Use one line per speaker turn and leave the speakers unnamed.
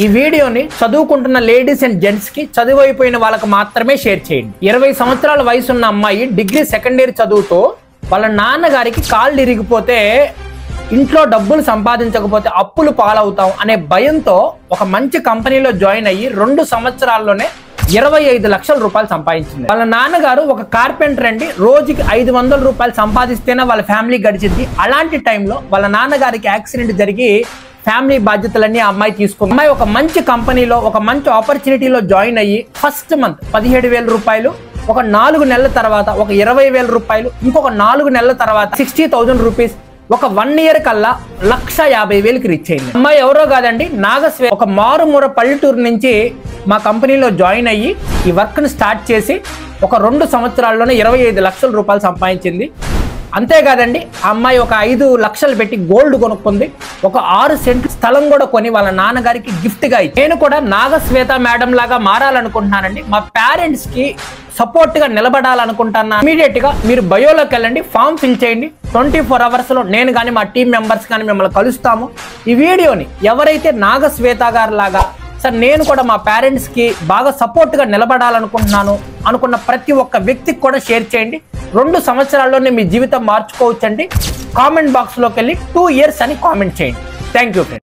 ఈ వీడియోని చదువుకుంటున్న లేడీస్ అండ్ జెంట్స్ కి చదువు అయిపోయిన వాళ్ళకి మాత్రమే షేర్ చేయండి. 20 సంవత్సరాల వయసు ఉన్న అమ్మాయి డిగ్రీ సెకండ్ ఇయర్ చదువుతూ వాళ్ళ నాన్నగారికి కాళ్ళు ఇరిగిపోతే ఇంట్లో డబ్బులు సంపాదించకపోతే అప్పులు పాలవుతాం అనే భయంతో ఒక మంచి కంపెనీలో జాయిన్ అయ్యి 2 సంవత్సరాల్లోనే 25 లక్షల రూపాయలు సంపాదించింది. వాళ్ళ నాన్నగారు ఒక కార్పెంటర్ అండి, రోజుకి 500 రూపాయలు సంపాదిస్తేనే వాళ్ళ ఫ్యామిలీ గడిచింది. అలాంటి టైంలో వాళ్ళ నాన్నగారికి యాక్సిడెంట్ జరిగి ఫ్యామిలీ బాధ్యతలన్నీ ఆ అమ్మాయి తీసుకుంది. అమ్మాయి ఒక మంచి కంపెనీలో ఒక మంచి ఆపర్చునిటీలో జాయిన్ అయ్యి ఫస్ట్ మంత్ 17,000 రూపాయలు, ఒక 4 నెలల తర్వాత ఒక 20,000 రూపాయలు, ఇంకొక 4 నెలల తర్వాత 60,000 రూపీస్, ఒక 1 ఇయర్ కల్లా 1,50,000కి రీచ్ అయింది. అమ్మాయి ఎవరో కాదండి, నాగశ్వే. ఒక మారుమూర పల్లెటూరు నుంచి మా కంపెనీలో జాయిన్ అయ్యి ఈ వర్క్ని స్టార్ట్ చేసి ఒక 2 సంవత్సరాల్లోనే 25 లక్షల రూపాయలు సంపాదించింది. అంతేకాదండి, ఆ అమ్మాయి ఒక 5 లక్షలు పెట్టి గోల్డ్ కొనుక్కుంది. ఒక 6 సెంట్ స్థలం కూడా కొని వాళ్ళ నాన్నగారికి గిఫ్ట్గా ఇచ్చి. నేను కూడా నాగశ్వేత మేడం లాగా మారాలనుకుంటున్నానండి. మా పేరెంట్స్ కి సపోర్ట్ గా నిలబడాలనుకుంటున్నా. ఇమీడియట్ గా మీరు బయోలోకి వెళ్ళండి, ఫామ్ ఫిల్ చేయండి. 24 hours లో నేను కానీ మా టీం మెంబర్స్ కానీ మిమ్మల్ని కలుస్తాము. ఈ వీడియోని ఎవరైతే నాగశ్వేత గారు లాగా సార్ నేను కూడా మా పేరెంట్స్ కి బాగా సపోర్ట్ గా నిలబడాలనుకుంటున్నాను అనుకున్న ప్రతి ఒక్క వ్యక్తికి కూడా షేర్ చేయండి. 2 సంవత్సరాల్లోనే మీ జీవితం మార్చుకోవచ్చండి. కామెంట్ బాక్స్ లోకి వెళ్ళి 2 years అని కామెంట్ చేయండి. Thank you friends.